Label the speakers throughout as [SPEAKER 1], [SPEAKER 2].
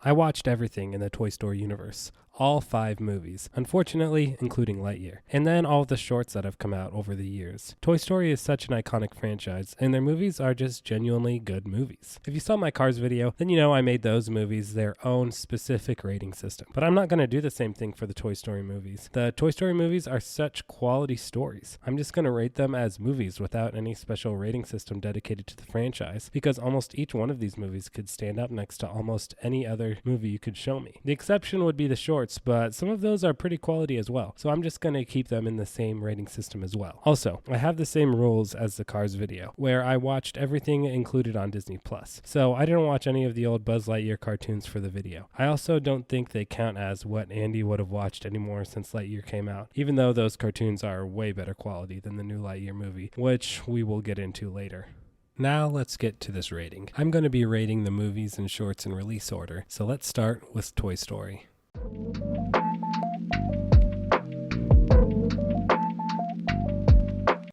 [SPEAKER 1] I watched everything in the Toy Story universe. All 5 movies, unfortunately, including Lightyear, and then all of the shorts that have come out over the years. Toy Story is such an iconic franchise, and their movies are just genuinely good movies. If you saw my Cars video, then you know I made those movies their own specific rating system. But I'm not going to do the same thing for the Toy Story movies. The Toy Story movies are such quality stories. I'm just going to rate them as movies without any special rating system dedicated to the franchise, because almost each one of these movies could stand up next to almost any other movie you could show me. The exception would be the shorts, but some of those are pretty quality as well, so I'm just going to keep them in the same rating system as well. Also, I have the same rules as the Cars video, where I watched everything included on Disney+. So I didn't watch any of the old Buzz Lightyear cartoons for the video. I also don't think they count as what Andy would have watched anymore since Lightyear came out, even though those cartoons are way better quality than the new Lightyear movie, which we will get into later. Now let's get to this rating. I'm going to be rating the movies and shorts in release order, so let's start with Toy Story.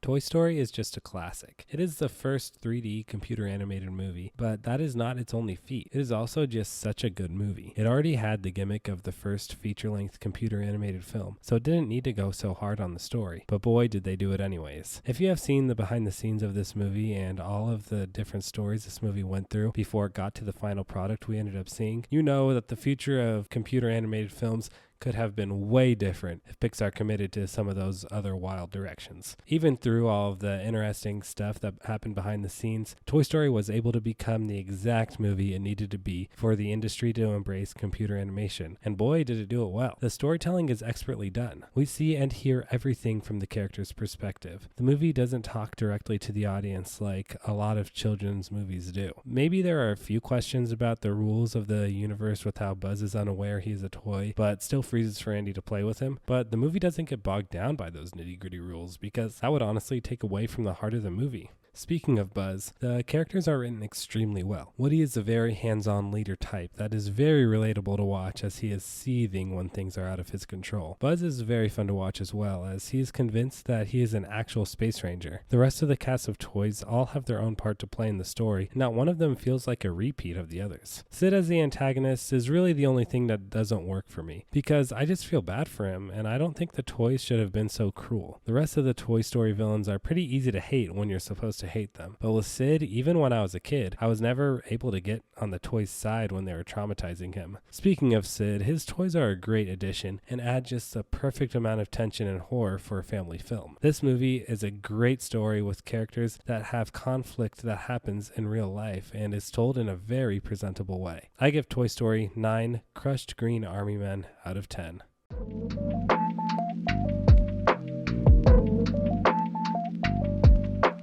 [SPEAKER 1] Toy Story is just a classic. It is the first 3D computer animated movie, but that is not its only feat. It is also just such a good movie. It already had the gimmick of the first feature-length computer animated film, so it didn't need to go so hard on the story, but boy did they do it anyways. If you have seen the behind the scenes of this movie and all of the different stories this movie went through before it got to the final product we ended up seeing, you know that the future of computer animated films could have been way different if Pixar committed to some of those other wild directions. Even through all of the interesting stuff that happened behind the scenes, Toy Story was able to become the exact movie it needed to be for the industry to embrace computer animation, and boy did it do it well. The storytelling is expertly done. We see and hear everything from the character's perspective. The movie doesn't talk directly to the audience like a lot of children's movies do. Maybe there are a few questions about the rules of the universe with how Buzz is unaware he's a toy, but still freezes for Andy to play with him, but the movie doesn't get bogged down by those nitty-gritty rules because that would honestly take away from the heart of the movie. Speaking of Buzz, the characters are written extremely well. Woody is a very hands-on leader type that is very relatable to watch as he is seething when things are out of his control. Buzz is very fun to watch as well as he is convinced that he is an actual space ranger. The rest of the cast of toys all have their own part to play in the story, and not one of them feels like a repeat of the others. Sid as the antagonist is really the only thing that doesn't work for me, because I just feel bad for him, and I don't think the toys should have been so cruel. The rest of the Toy Story villains are pretty easy to hate when you're supposed to hate them. But with Sid, even when I was a kid, I was never able to get on the toys' side when they were traumatizing him. Speaking of Sid, his toys are a great addition and add just the perfect amount of tension and horror for a family film. This movie is a great story with characters that have conflict that happens in real life and is told in a very presentable way. I give Toy Story 9 crushed green army men out of 10.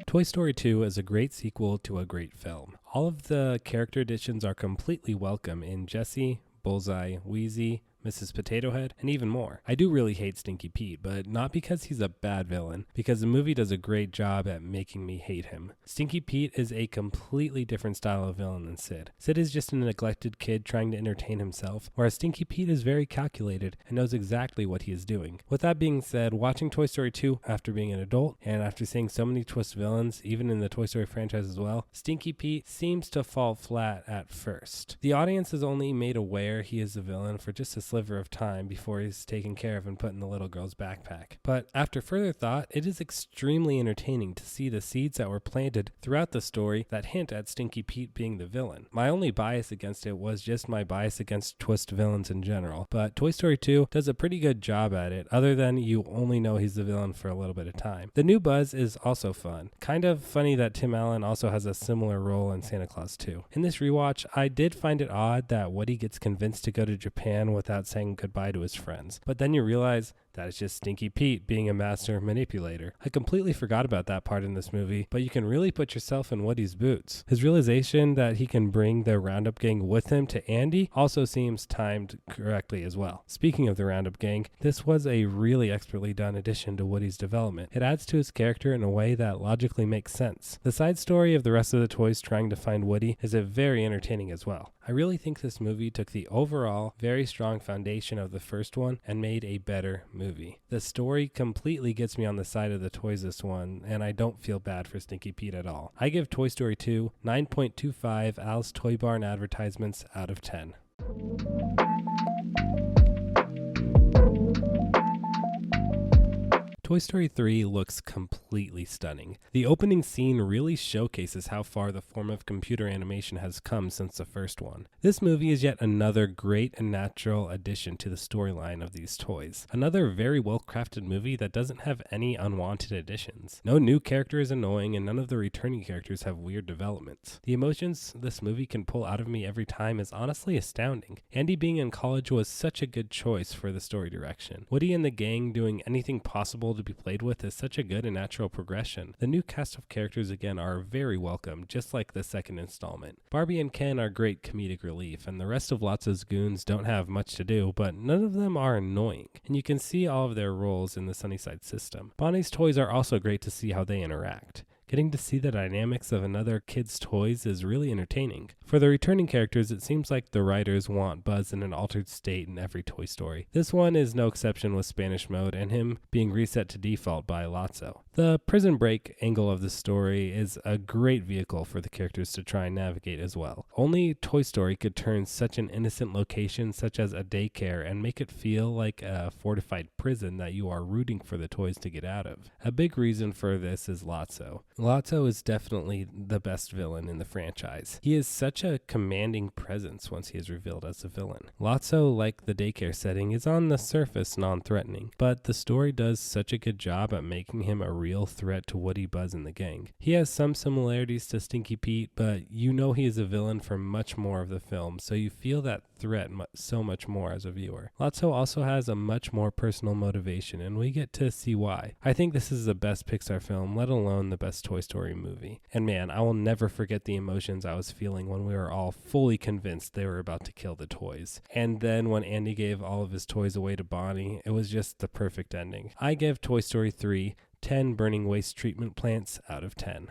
[SPEAKER 1] Toy Story 2 is a great sequel to a great film. All of the character additions are completely welcome in Jessie, Bullseye, Wheezy, Mrs. Potato Head, and even more. I do really hate Stinky Pete, but not because he's a bad villain, because the movie does a great job at making me hate him. Stinky Pete is a completely different style of villain than Sid. Sid is just a neglected kid trying to entertain himself, whereas Stinky Pete is very calculated and knows exactly what he is doing. With that being said, watching Toy Story 2 after being an adult, and after seeing so many twist villains, even in the Toy Story franchise as well, Stinky Pete seems to fall flat at first. The audience is only made aware he is a villain for just a sliver of time before he's taken care of and put in the little girl's backpack. But after further thought, it is extremely entertaining to see the seeds that were planted throughout the story that hint at Stinky Pete being the villain. My only bias against it was just my bias against twist villains in general, but Toy Story 2 does a pretty good job at it, other than you only know he's the villain for a little bit of time. The new Buzz is also fun. Kind of funny that Tim Allen also has a similar role in Santa Claus 2. In this rewatch, I did find it odd that Woody gets convinced to go to Japan without saying goodbye to his friends. But then you realize that is just Stinky Pete being a master manipulator. I completely forgot about that part in this movie, but you can really put yourself in Woody's boots. His realization that he can bring the Roundup gang with him to Andy also seems timed correctly as well. Speaking of the Roundup gang, this was a really expertly done addition to Woody's development. It adds to his character in a way that logically makes sense. The side story of the rest of the toys trying to find Woody is very entertaining as well. I really think this movie took the overall very strong foundation of the first one and made a better movie. The story completely gets me on the side of the toys this one, and I don't feel bad for Stinky Pete at all. I give Toy Story 2 9.25 Al's Toy Barn advertisements out of 10. Toy Story 3 looks completely stunning. The opening scene really showcases how far the form of computer animation has come since the first one. This movie is yet another great and natural addition to the storyline of these toys. Another very well crafted movie that doesn't have any unwanted additions. No new character is annoying and none of the returning characters have weird developments. The emotions this movie can pull out of me every time is honestly astounding. Andy being in college was such a good choice for the story direction. Woody and the gang doing anything possible to be played with is such a good and natural progression. The new cast of characters again are very welcome, just like the second installment. Barbie and Ken are great comedic relief, and the rest of Lotso's goons don't have much to do, but none of them are annoying, and you can see all of their roles in the Sunnyside system. Bonnie's toys are also great to see how they interact. Getting to see the dynamics of another kid's toys is really entertaining. For the returning characters, it seems like the writers want Buzz in an altered state in every Toy Story. This one is no exception with Spanish mode and him being reset to default by Lotso. The prison break angle of the story is a great vehicle for the characters to try and navigate as well. Only Toy Story could turn such an innocent location such as a daycare and make it feel like a fortified prison that you are rooting for the toys to get out of. A big reason for this is Lotso. Lotso is definitely the best villain in the franchise. He is such a commanding presence once he is revealed as a villain. Lotso, like the daycare setting, is on the surface non-threatening, but the story does such a good job at making him a real threat to Woody, Buzz, and the gang. He has some similarities to Stinky Pete, but you know he is a villain for much more of the film, so you feel that threat so much more as a viewer. Lotso also has a much more personal motivation, and we get to see why. I think this is the best Pixar film, let alone the best Toy Story movie. And man, I will never forget the emotions I was feeling when we were all fully convinced they were about to kill the toys. And then when Andy gave all of his toys away to Bonnie, it was just the perfect ending. I give Toy Story 3 10 burning waste treatment plants out of 10.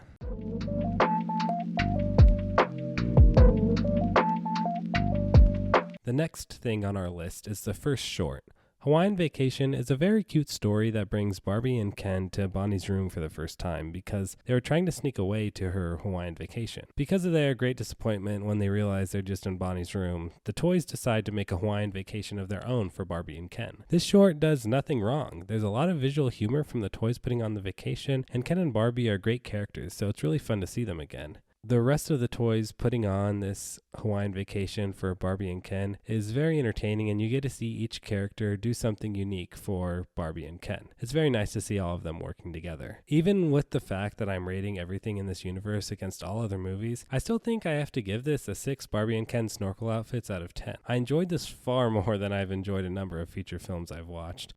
[SPEAKER 1] The next thing on our list is the first short. Hawaiian Vacation is a very cute story that brings Barbie and Ken to Bonnie's room for the first time because they were trying to sneak away to her Hawaiian vacation. Because of their great disappointment when they realize they're just in Bonnie's room, the toys decide to make a Hawaiian vacation of their own for Barbie and Ken. This short does nothing wrong. There's a lot of visual humor from the toys putting on the vacation, and Ken and Barbie are great characters, so it's really fun to see them again. The rest of the toys putting on this Hawaiian vacation for Barbie and Ken is very entertaining, and you get to see each character do something unique for Barbie and Ken. It's very nice to see all of them working together. Even with the fact that I'm rating everything in this universe against all other movies, I still think I have to give this a 6 Barbie and Ken snorkel outfits out of 10. I enjoyed this far more than I've enjoyed a number of feature films I've watched.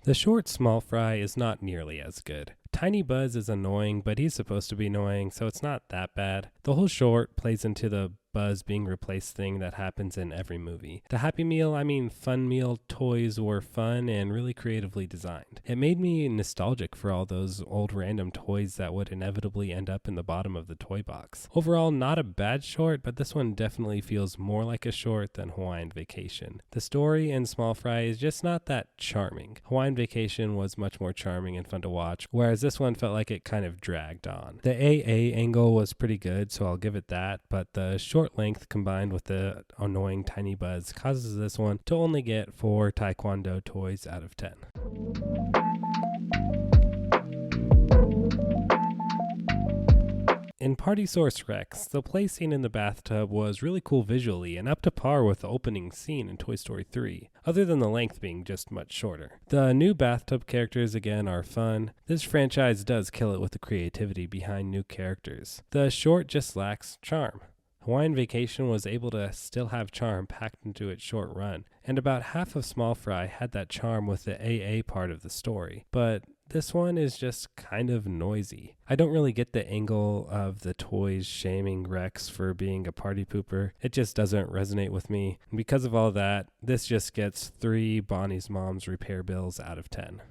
[SPEAKER 1] The short Small Fry is not nearly as good. Tiny Buzz is annoying, but he's supposed to be annoying, so it's not that bad. The whole short plays into the Buzz being replaced thing that happens in every movie. The Happy Meal, Fun Meal toys were fun and really creatively designed. It made me nostalgic for all those old random toys that would inevitably end up in the bottom of the toy box. Overall, not a bad short, but this one definitely feels more like a short than Hawaiian Vacation. The story in Small Fry is just not that charming. Hawaiian Vacation was much more charming and fun to watch, whereas this one felt like it kind of dragged on. The AA angle was pretty good, so I'll give it that, but the short length combined with the annoying Tiny Buzz causes this one to only get 4 Taekwondo toys out of 10. In Party Source Rex, the play scene in the bathtub was really cool visually and up to par with the opening scene in Toy Story 3, other than the length being just much shorter. The new bathtub characters again are fun. This franchise does kill it with the creativity behind new characters. The short just lacks charm. Hawaiian Vacation was able to still have charm packed into its short run, and about half of Small Fry had that charm with the AA part of the story, but this one is just kind of noisy. I don't really get the angle of the toys shaming Rex for being a party pooper. It just doesn't resonate with me, and because of all that, this just gets 3 Bonnie's Mom's repair bills out of 10.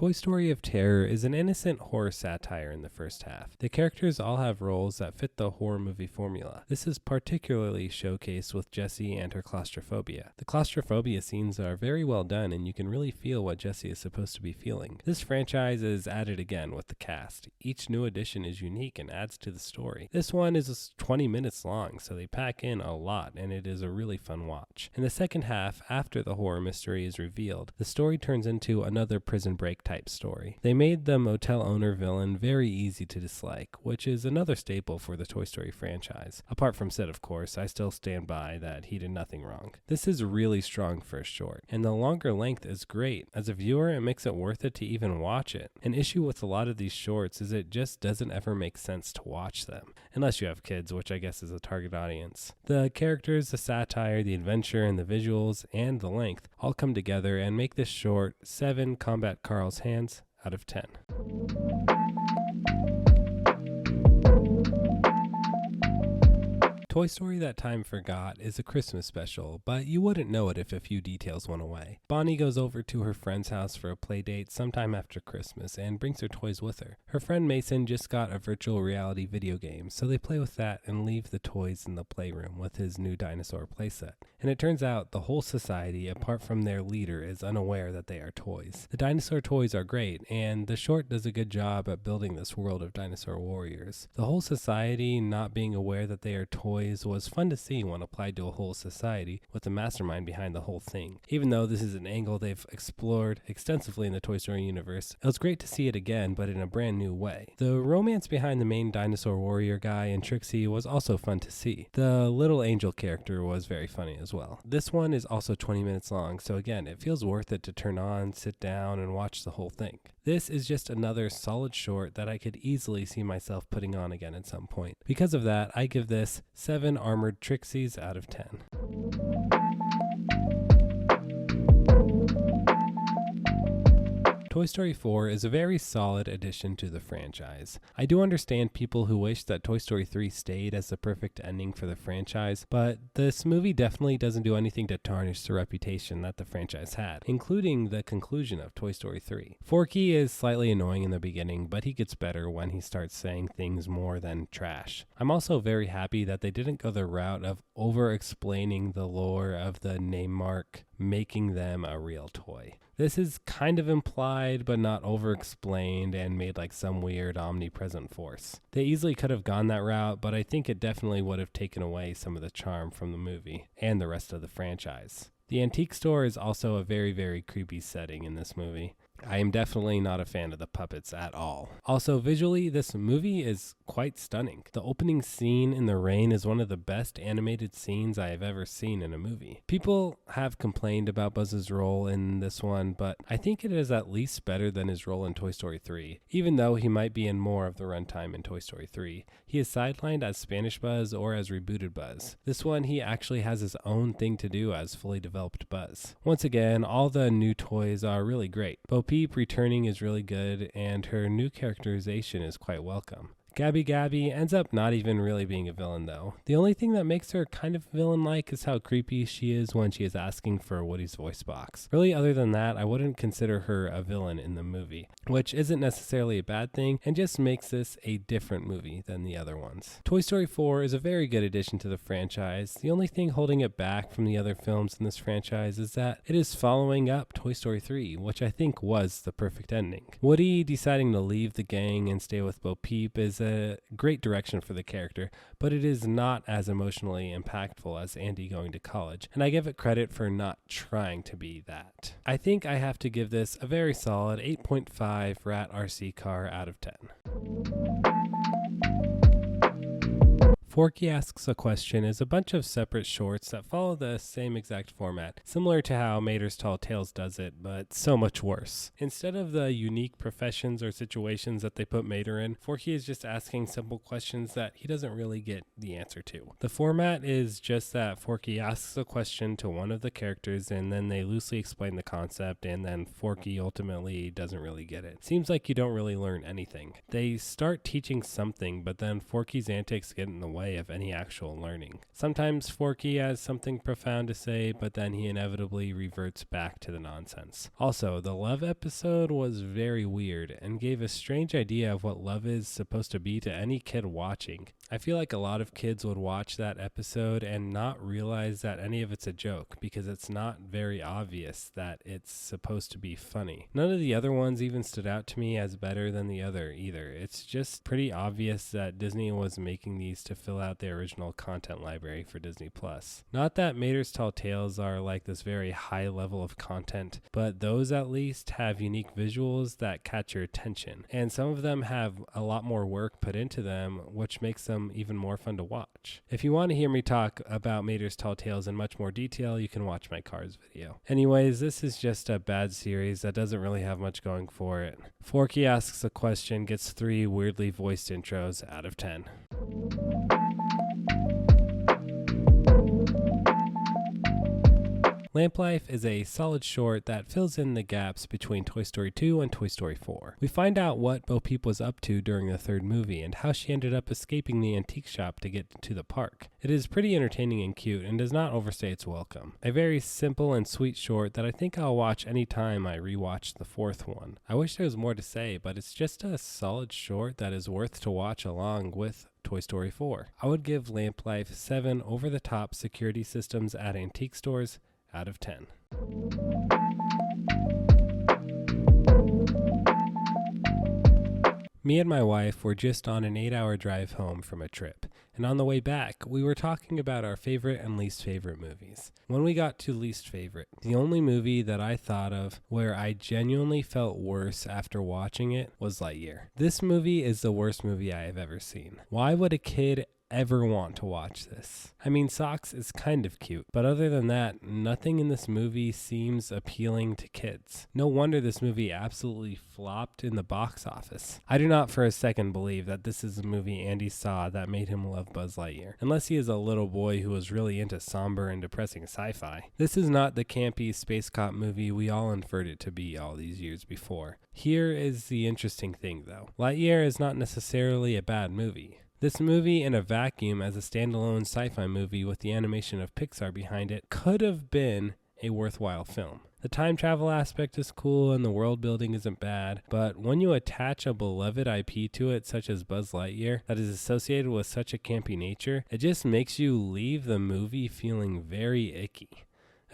[SPEAKER 1] Toy Story of Terror is an innocent horror satire in the first half. The characters all have roles that fit the horror movie formula. This is particularly showcased with Jessie and her claustrophobia. The claustrophobia scenes are very well done, and you can really feel what Jessie is supposed to be feeling. This franchise is at it again with the cast. Each new addition is unique and adds to the story. This one is 20 minutes long, so they pack in a lot, and it is a really fun watch. In the second half, after the horror mystery is revealed, the story turns into another Prison Break type story. They made the motel owner villain very easy to dislike, which is another staple for the Toy Story franchise. Apart from Sid, of course, I still stand by that he did nothing wrong. This is really strong for a short, and the longer length is great. As a viewer, it makes it worth it to even watch it. An issue with a lot of these shorts is it just doesn't ever make sense to watch them, unless you have kids, which I guess is a target audience. The characters, the satire, the adventure, and the visuals, and the length all come together and make this short 7 Combat Carl's Hands out of 10. Toy Story That Time Forgot is a Christmas special, but you wouldn't know it if a few details went away. Bonnie goes over to her friend's house for a play date sometime after Christmas and brings her toys with her. Her friend Mason just got a virtual reality video game, so they play with that and leave the toys in the playroom with his new dinosaur playset. And it turns out the whole society, apart from their leader, is unaware that they are toys. The dinosaur toys are great, and the short does a good job at building this world of dinosaur warriors. The whole society not being aware that they are toys was fun to see when applied to a whole society with the mastermind behind the whole thing. Even though this is an angle they've explored extensively in the Toy Story universe, it was great to see it again, but in a brand new way. The romance behind the main dinosaur warrior guy and Trixie was also fun to see. The little angel character was very funny as well. This one is also 20 minutes long, so again, it feels worth it to turn on, sit down, and watch the whole thing. This is just another solid short that I could easily see myself putting on again at some point. Because of that, I give this 7 Armored Trixies out of 10. Toy Story 4 is a very solid addition to the franchise. I do understand people who wish that Toy Story 3 stayed as the perfect ending for the franchise, but this movie definitely doesn't do anything to tarnish the reputation that the franchise had, including the conclusion of Toy Story 3. Forky is slightly annoying in the beginning, but he gets better when he starts saying things more than trash. I'm also very happy that they didn't go the route of over-explaining the lore of the name mark, making them a real toy. This is kind of implied, but not over-explained and made like some weird omnipresent force. They easily could have gone that route, but I think it definitely would have taken away some of the charm from the movie and the rest of the franchise. The antique store is also a very, very creepy setting in this movie. I am definitely not a fan of the puppets at all. Also, visually, this movie is quite stunning. The opening scene in the rain is one of the best animated scenes I have ever seen in a movie. People have complained about Buzz's role in this one, but I think it is at least better than his role in Toy Story 3. Even though he might be in more of the runtime in Toy Story 3, he is sidelined as Spanish Buzz or as rebooted Buzz. This one, he actually has his own thing to do as fully developed Buzz. Once again, all the new toys are really great. Bo Peep returning is really good, and her new characterization is quite welcome. Gabby ends up not even really being a villain though. The only thing that makes her kind of villain-like is how creepy she is when she is asking for Woody's voice box. Really, other than that, I wouldn't consider her a villain in the movie, which isn't necessarily a bad thing and just makes this a different movie than the other ones. Toy Story 4 is a very good addition to the franchise. The only thing holding it back from the other films in this franchise is that it is following up Toy Story 3, which I think was the perfect ending. Woody deciding to leave the gang and stay with Bo Peep is a great direction for the character, but it is not as emotionally impactful as Andy going to college, and I give it credit for not trying to be that. I think I have to give this a very solid 8.5 Rat RC car out of 10. Forky Asks a Question is a bunch of separate shorts that follow the same exact format, similar to how Mater's Tall Tales does it, but so much worse. Instead of the unique professions or situations that they put Mater in, Forky is just asking simple questions that he doesn't really get the answer to. The format is just that Forky asks a question to one of the characters and then they loosely explain the concept, and then Forky ultimately doesn't really get it. Seems like you don't really learn anything. They start teaching something, but then Forky's antics get in the way way of any actual learning. Sometimes Forky has something profound to say, but then he inevitably reverts back to the nonsense. Also, the love episode was very weird and gave a strange idea of what love is supposed to be to any kid watching. I feel like a lot of kids would watch that episode and not realize that any of it's a joke because it's not very obvious that it's supposed to be funny. None of the other ones even stood out to me as better than the other either. It's just pretty obvious that Disney was making these to fill out their original content library for Disney+. Not that Mater's Tall Tales are like this very high level of content, but those at least have unique visuals that catch your attention. And some of them have a lot more work put into them, which makes them even more fun to watch. If you want to hear me talk about Mater's Tall Tales in much more detail, you can watch my Cars video. Anyways, this is just a bad series that doesn't really have much going for it. Forky Asks a Question gets 3 weirdly voiced intros out of 10. Lamp Life is a solid short that fills in the gaps between Toy Story 2 and Toy Story 4. We find out what Bo Peep was up to during the third movie and how she ended up escaping the antique shop to get to the park. It is pretty entertaining and cute and does not overstay its welcome. A very simple and sweet short that I think I'll watch anytime I rewatch the fourth one. I wish there was more to say, but it's just a solid short that is worth to watch along with Toy Story 4. I would give Lamp Life 7 over-the-top security systems at antique stores out of 10. Me and my wife were just on an 8-hour drive home from a trip, and on the way back, we were talking about our favorite and least favorite movies. When we got to least favorite, the only movie that I thought of where I genuinely felt worse after watching it was Lightyear. This movie is the worst movie I have ever seen. Why would a kid ever want to watch this? I mean, Socks is kind of cute, but other than that, nothing in this movie seems appealing to kids. No wonder this movie absolutely flopped in the box office. I do not for a second believe that this is a movie Andy saw that made him love Buzz Lightyear, unless he is a little boy who was really into somber and depressing sci-fi. This is not the campy space cop movie we all inferred it to be all these years before. Here is the interesting thing though. Lightyear is not necessarily a bad movie. This movie in a vacuum as a standalone sci-fi movie with the animation of Pixar behind it could have been a worthwhile film. The time travel aspect is cool and the world building isn't bad, but when you attach a beloved IP to it such as Buzz Lightyear that is associated with such a campy nature, it just makes you leave the movie feeling very icky.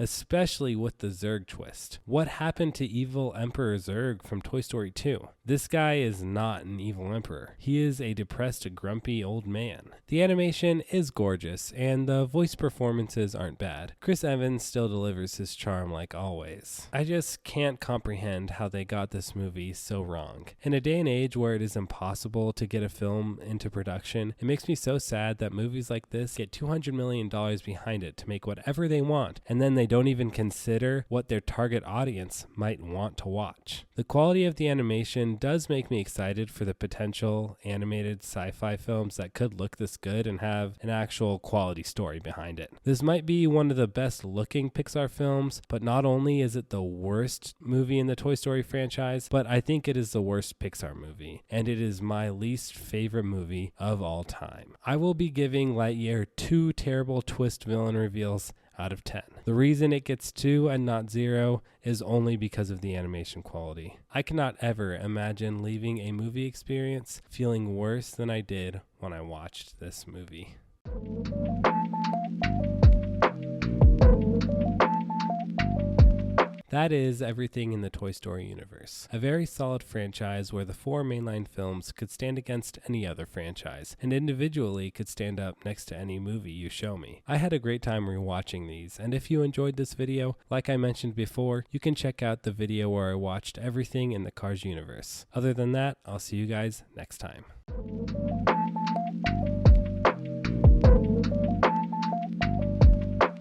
[SPEAKER 1] Especially with the Zurg twist. What happened to evil Emperor Zurg from Toy Story 2? This guy is not an evil emperor. He is a depressed, grumpy old man. The animation is gorgeous, and the voice performances aren't bad. Chris Evans still delivers his charm like always. I just can't comprehend how they got this movie so wrong. In a day and age where it is impossible to get a film into production, it makes me so sad that movies like this get $200 million behind it to make whatever they want, and then they don't even consider what their target audience might want to watch. The quality of the animation does make me excited for the potential animated sci-fi films that could look this good and have an actual quality story behind it. This might be one of the best looking Pixar films, but not only is it the worst movie in the Toy Story franchise, but I think it is the worst Pixar movie, and it is my least favorite movie of all time. I will be giving Lightyear 2 terrible twist villain reveals out of 10. The reason it gets 2 and not 0 is only because of the animation quality. I cannot ever imagine leaving a movie experience feeling worse than I did when I watched this movie. That is everything in the Toy Story universe. A very solid franchise where the 4 mainline films could stand against any other franchise, and individually could stand up next to any movie you show me. I had a great time rewatching these, and if you enjoyed this video, like I mentioned before, you can check out the video where I watched everything in the Cars universe. Other than that, I'll see you guys next time.